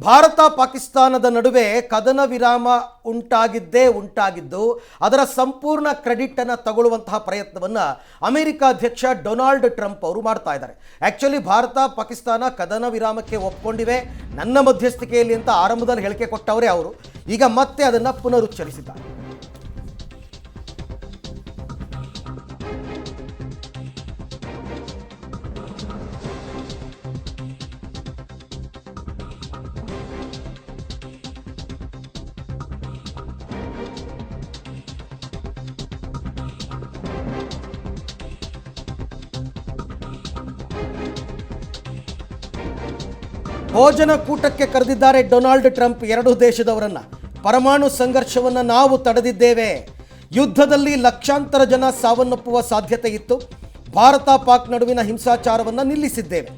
ಭಾರತ ಪಾಕಿಸ್ತಾನದ ನಡುವೆ ಕದನ ವಿರಾಮ ಉಂಟಾಗಿದ್ದು ಅದರ ಸಂಪೂರ್ಣ ಕ್ರೆಡಿಟ್ ಅನ್ನು ತಗೊಳ್ಳುವಂತಹ ಪ್ರಯತ್ನವನ್ನು ಅಮೆರಿಕ ಅಧ್ಯಕ್ಷ ಡೊನಾಲ್ಡ್ ಟ್ರಂಪ್ ಅವರು ಮಾಡ್ತಾ ಇದ್ದಾರೆ. ಆಕ್ಚುಲಿ ಭಾರತ ಪಾಕಿಸ್ತಾನ ಕದನ ವಿರಾಮಕ್ಕೆ ಒಪ್ಪಿಕೊಂಡಿವೆ ನನ್ನ ಮಧ್ಯಸ್ಥಿಕೆಯಲ್ಲಿ ಅಂತ ಆರಂಭದಲ್ಲಿ ಹೇಳಿಕೆ ಕೊಟ್ಟವರೇ ಅವರು. ಈಗ ಮತ್ತೆ ಅದನ್ನು ಪುನರುಚ್ಚರಿಸಿದ್ದಾರೆ. ಭೋಜನ ಕೂಟಕ್ಕೆ ಕರೆದಿದ್ದಾರೆ ಡೊನಾಲ್ಡ್ ಟ್ರಂಪ್ ಎರಡು ದೇಶದವರನ್ನ. ಪರಮಾಣು ಸಂಘರ್ಷವನ್ನು ನಾವು ತಡೆದಿದ್ದೇವೆ, ಯುದ್ಧದಲ್ಲಿ ಲಕ್ಷಾಂತರ ಜನ ಸಾವನ್ನಪ್ಪುವ ಸಾಧ್ಯತೆ ಇತ್ತು, ಭಾರತ ಪಾಕ್ ನಡುವಿನ ಹಿಂಸಾಚಾರವನ್ನು ನಿಲ್ಲಿಸಿದ್ದೇವೆ.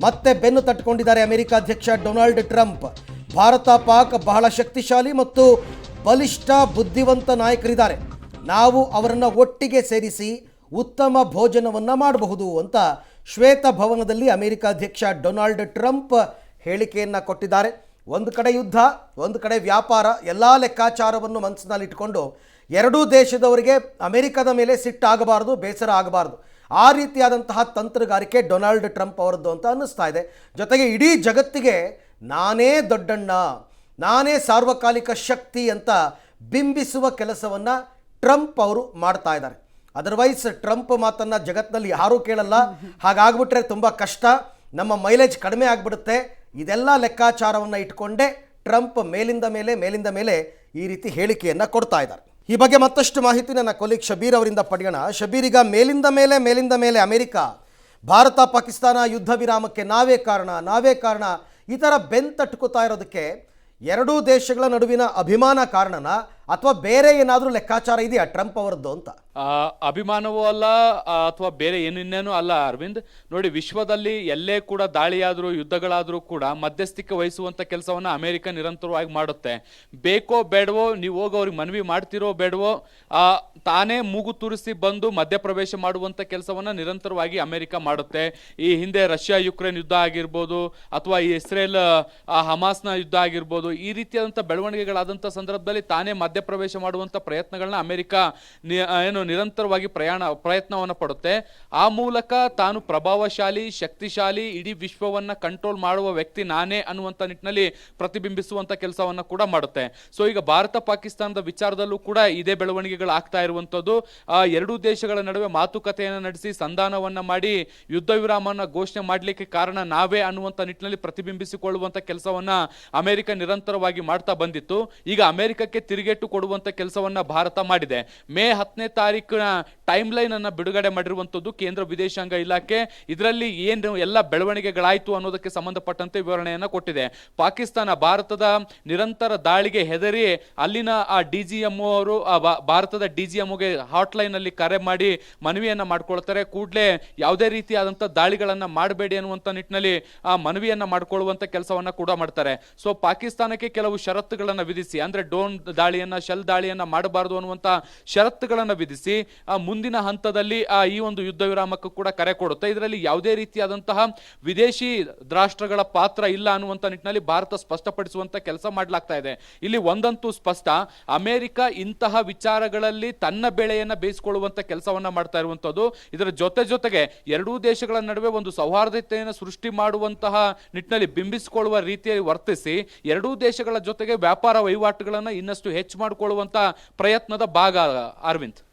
ಮತ್ತೆ ಬೆನ್ನು ತಟ್ಟಿಕೊಂಡಿದ್ದಾರೆ ಅಮೆರಿಕ ಅಧ್ಯಕ್ಷ ಡೊನಾಲ್ಡ್ ಟ್ರಂಪ್. ಭಾರತ ಪಾಕ್ ಬಹಳ ಶಕ್ತಿಶಾಲಿ ಮತ್ತು ಬಲಿಷ್ಠ ಬುದ್ಧಿವಂತ ನಾಯಕರಿದ್ದಾರೆ, ನಾವು ಅವರನ್ನು ಒಟ್ಟಿಗೆ ಸೇರಿಸಿ ಉತ್ತಮ ಭೋಜನವನ್ನು ಮಾಡಬಹುದು ಅಂತ ಶ್ವೇತಭವನದಲ್ಲಿ ಅಮೆರಿಕ ಅಧ್ಯಕ್ಷ ಡೊನಾಲ್ಡ್ ಟ್ರಂಪ್ ಹೇಳಿಕೆಯನ್ನು ಕೊಟ್ಟಿದ್ದಾರೆ. ಒಂದು ಕಡೆ ಯುದ್ಧ, ಒಂದು ಕಡೆ ವ್ಯಾಪಾರ, ಎಲ್ಲ ಲೆಕ್ಕಾಚಾರವನ್ನು ಮನಸ್ಸಿನಲ್ಲಿಟ್ಟುಕೊಂಡು ಎರಡೂ ದೇಶದವರಿಗೆ ಅಮೆರಿಕದ ಮೇಲೆ ಸಿಟ್ಟಾಗಬಾರ್ದು, ಬೇಸರ ಆಗಬಾರ್ದು, ಆ ರೀತಿಯಾದಂತಹ ತಂತ್ರಗಾರಿಕೆ ಡೊನಾಲ್ಡ್ ಟ್ರಂಪ್ ಅವರದ್ದು ಅಂತ ಅನ್ನಿಸ್ತಾ ಇದೆ. ಜೊತೆಗೆ ಇಡೀ ಜಗತ್ತಿಗೆ ನಾನೇ ದೊಡ್ಡಣ್ಣ, ನಾನೇ ಸಾರ್ವಕಾಲಿಕ ಶಕ್ತಿ ಅಂತ ಬಿಂಬಿಸುವ ಕೆಲಸವನ್ನು ಟ್ರಂಪ್ ಅವರು ಮಾಡ್ತಾ ಇದ್ದಾರೆ. ಅದರ್ವೈಸ್ ಟ್ರಂಪ್ ಮಾತನ್ನು ಜಗತ್ತಿನಲ್ಲಿ ಯಾರೂ ಕೇಳಲ್ಲ, ಹಾಗಾಗ್ಬಿಟ್ರೆ ತುಂಬ ಕಷ್ಟ, ನಮ್ಮ ಮೈಲೇಜ್ ಕಡಿಮೆ ಆಗಿಬಿಡುತ್ತೆ, ಇದೆಲ್ಲ ಲೆಕ್ಕಾಚಾರವನ್ನು ಇಟ್ಕೊಂಡೇ ಟ್ರಂಪ್ ಮೇಲಿಂದ ಮೇಲೆ ಈ ರೀತಿ ಹೇಳಿಕೆಯನ್ನು ಕೊಡ್ತಾ ಇದ್ದಾರೆ. ಈ ಬಗ್ಗೆ ಮತ್ತಷ್ಟು ಮಾಹಿತಿ ನನ್ನ ಕೊಲೀಗ್ ಶಬೀರ್ ಅವರಿಂದ ಪಡೆಯೋಣ. ಶಬೀರ್, ಈಗ ಮೇಲಿಂದ ಮೇಲೆ ಅಮೆರಿಕ ಭಾರತ ಪಾಕಿಸ್ತಾನ ಯುದ್ಧ ವಿರಾಮಕ್ಕೆ ನಾವೇ ಕಾರಣ ಈ ಥರ ಬೆಂತಟ್ಕೋತಾ ಇರೋದಕ್ಕೆ ಎರಡೂ ದೇಶಗಳ ನಡುವಿನ ಅಭಿಮಾನ ಕಾರಣನ ಅಥವಾ ಬೇರೆ ಏನಾದರೂ ಲೆಕ್ಕಾಚಾರ ಇದೆಯಾ ಟ್ರಂಪ್ ಅವರದ್ದು ಅಂತ? ಅಭಿಮಾನವೂ ಅಲ್ಲ ಅಥವಾ ಬೇರೆ ಏನಿನ್ನೇನೂ ಅಲ್ಲ ಅರವಿಂದ್. ನೋಡಿ, ವಿಶ್ವದಲ್ಲಿ ಎಲ್ಲೇ ಕೂಡ ದಾಳಿಯಾದರೂ ಯುದ್ಧಗಳಾದರೂ ಕೂಡ ಮಧ್ಯಸ್ಥಿಕೆ ವಹಿಸುವಂಥ ಕೆಲಸವನ್ನು ಅಮೆರಿಕ ನಿರಂತರವಾಗಿ ಮಾಡುತ್ತೆ. ಬೇಕೋ ಬೇಡವೋ, ನೀವು ಹೋಗಿ ಅವ್ರಿಗೆ ಮನವಿ ಮಾಡ್ತಿರೋ ಬೇಡವೋ, ತಾನೇ ಮೂಗು ತುರಿಸಿ ಬಂದು ಮಧ್ಯಪ್ರವೇಶ ಮಾಡುವಂಥ ಕೆಲಸವನ್ನು ನಿರಂತರವಾಗಿ ಅಮೆರಿಕ ಮಾಡುತ್ತೆ. ಈ ಹಿಂದೆ ರಷ್ಯಾ ಯುಕ್ರೇನ್ ಯುದ್ಧ ಆಗಿರ್ಬೋದು ಅಥವಾ ಈ ಇಸ್ರೇಲ್ ಹಮಾಸ್ನ ಯುದ್ಧ ಆಗಿರ್ಬೋದು, ಈ ರೀತಿಯಾದಂಥ ಬೆಳವಣಿಗೆಗಳಾದಂಥ ಸಂದರ್ಭದಲ್ಲಿ ತಾನೇ ಮಧ್ಯಪ್ರವೇಶ ಮಾಡುವಂಥ ಪ್ರಯತ್ನಗಳನ್ನ ಅಮೆರಿಕ ನಿರಂತರವಾಗಿ ಪ್ರಯತ್ನವನ್ನು ಪಡುತ್ತೆ. ಆ ಮೂಲಕ ತಾನು ಪ್ರಭಾವಶಾಲಿ, ಶಕ್ತಿಶಾಲಿ, ಇಡೀ ವಿಶ್ವವನ್ನ ಕಂಟ್ರೋಲ್ ಮಾಡುವ ವ್ಯಕ್ತಿ ನಾನೇ ಅನ್ನುವಂಥ ನಿಟ್ಟಿನಲ್ಲಿ ಪ್ರತಿಬಿಂಬಿಸುವಂತ ಕೆಲಸವನ್ನ ಕೂಡ ಮಾಡುತ್ತೆ. ಸೊ ಈಗ ಭಾರತ ಪಾಕಿಸ್ತಾನದ ವಿಚಾರದಲ್ಲೂ ಕೂಡ ಇದೇ ಬೆಳವಣಿಗೆಗಳು ಆಗ್ತಾ ಇರುವಂತದ್ದು. ಎರಡೂ ದೇಶಗಳ ನಡುವೆ ಮಾತುಕತೆಯನ್ನು ನಡೆಸಿ ಸಂಧಾನವನ್ನ ಮಾಡಿ ಯುದ್ಧ ವಿರಾಮನ ಘೋಷಣೆ ಮಾಡಲಿಕ್ಕೆ ಕಾರಣ ನಾವೇ ಅನ್ನುವಂಥ ನಿಟ್ಟಿನಲ್ಲಿ ಪ್ರತಿಬಿಂಬಿಸಿಕೊಳ್ಳುವಂತ ಕೆಲಸವನ್ನ ಅಮೆರಿಕ ನಿರಂತರವಾಗಿ ಮಾಡ್ತಾ ಬಂದಿತ್ತು. ಈಗ ಅಮೆರಿಕಕ್ಕೆ ತಿರುಗೇಟು ಕೊಡುವಂತ ಕೆಲಸವನ್ನ ಭಾರತ ಮಾಡಿದೆ. ಮೇ 10ನೇ ತಾರೀಕಿನ ಟೈಮ್ ಲೈನ್ ಅನ್ನ ಬಿಡುಗಡೆ ಮಾಡಿರುವಂತದ್ದು ಕೇಂದ್ರ ವಿದೇಶಾಂಗ ಇಲಾಖೆ. ಇದರಲ್ಲಿ ಏನು ಎಲ್ಲ ಬೆಳವಣಿಗೆಗಳಾಯ್ತು ಅನ್ನೋದಕ್ಕೆ ಸಂಬಂಧಪಟ್ಟಂತೆ ವಿವರಣೆಯನ್ನ ಕೊಟ್ಟಿದೆ. ಪಾಕಿಸ್ತಾನ ಭಾರತದ ನಿರಂತರ ದಾಳಿಗೆ ಹೆದರಿ ಅಲ್ಲಿನ ಆ ಡಿಜಿಎಂಒ ಅವರು ಭಾರತದ ಡಿಜಿಎಂಒಗೆ ಹಾಟ್ಲೈನ್ ಅಲ್ಲಿ ಕರೆ ಮಾಡಿ ಮನವಿಯನ್ನ ಮಾಡ್ಕೊಳ್ತಾರೆ. ಕೂಡಲೇ ಯಾವುದೇ ರೀತಿಯಾದಂತಹ ದಾಳಿಗಳನ್ನ ಮಾಡಬೇಡಿ ಅನ್ನುವಂತ ನಿಟ್ಟಿನಲ್ಲಿ ಆ ಮನವಿಯನ್ನ ಮಾಡ್ಕೊಳ್ಳುವಂತ ಕೆಲಸವನ್ನ ಕೂಡ ಮಾಡ್ತಾರೆ. ಸೊ ಪಾಕಿಸ್ತಾನಕ್ಕೆ ಕೆಲವು ಷರತ್ತುಗಳನ್ನ ವಿಧಿಸಿ, ಅಂದ್ರೆ ಡ್ರೋನ್ ದಾಳಿಯನ್ನ, ಶೆಲ್ ದಾಳಿಯನ್ನ ಮಾಡಬಾರದು ಅನ್ನುವಂತ ಷರತ್ತುಗಳನ್ನು ವಿಧಿಸಿ ಮುಂದಿನ ಹಂತದಲ್ಲಿ ಈ ಒಂದು ಯುದ್ಧ ವಿರಾಮಕ್ಕೂ ಕೂಡ ಕರೆ ಕೊಡುತ್ತೆ. ಇದರಲ್ಲಿ ಯಾವುದೇ ರೀತಿಯಾದಂತಹ ವಿದೇಶಿ ರಾಷ್ಟ್ರಗಳ ಪಾತ್ರ ಇಲ್ಲ ಅನ್ನುವಂಥ ನಿಟ್ಟಿನಲ್ಲಿ ಭಾರತ ಸ್ಪಷ್ಟಪಡಿಸುವಂತ ಕೆಲಸ ಮಾಡಲಾಗ್ತಾ ಇದೆ. ಇಲ್ಲಿ ಒಂದಂತೂ ಸ್ಪಷ್ಟ, ಅಮೆರಿಕ ಇಂತಹ ವಿಚಾರಗಳಲ್ಲಿ ತನ್ನ ಬೆಳೆಯನ್ನ ಬೇಯಿಸಿಕೊಳ್ಳುವಂತ ಕೆಲಸವನ್ನ ಮಾಡ್ತಾ ಇರುವಂತದ್ದು. ಇದರ ಜೊತೆಗೆ ಎರಡೂ ದೇಶಗಳ ನಡುವೆ ಒಂದು ಸೌಹಾರ್ದತೆಯನ್ನು ಸೃಷ್ಟಿ ಮಾಡುವಂತಹ ನಿಟ್ಟಿನಲ್ಲಿ ಬಿಂಬಿಸಿಕೊಳ್ಳುವ ರೀತಿಯಲ್ಲಿ ವರ್ತಿಸಿ ಎರಡೂ ದೇಶಗಳ ಜೊತೆಗೆ ವ್ಯಾಪಾರ ವಹಿವಾಟುಗಳನ್ನ ಇನ್ನಷ್ಟು ಹೆಚ್ಚು ಮಾಡಿಕೊಳ್ಳುವಂತ ಪ್ರಯತ್ನದ ಭಾಗ ಅರವಿಂದ್.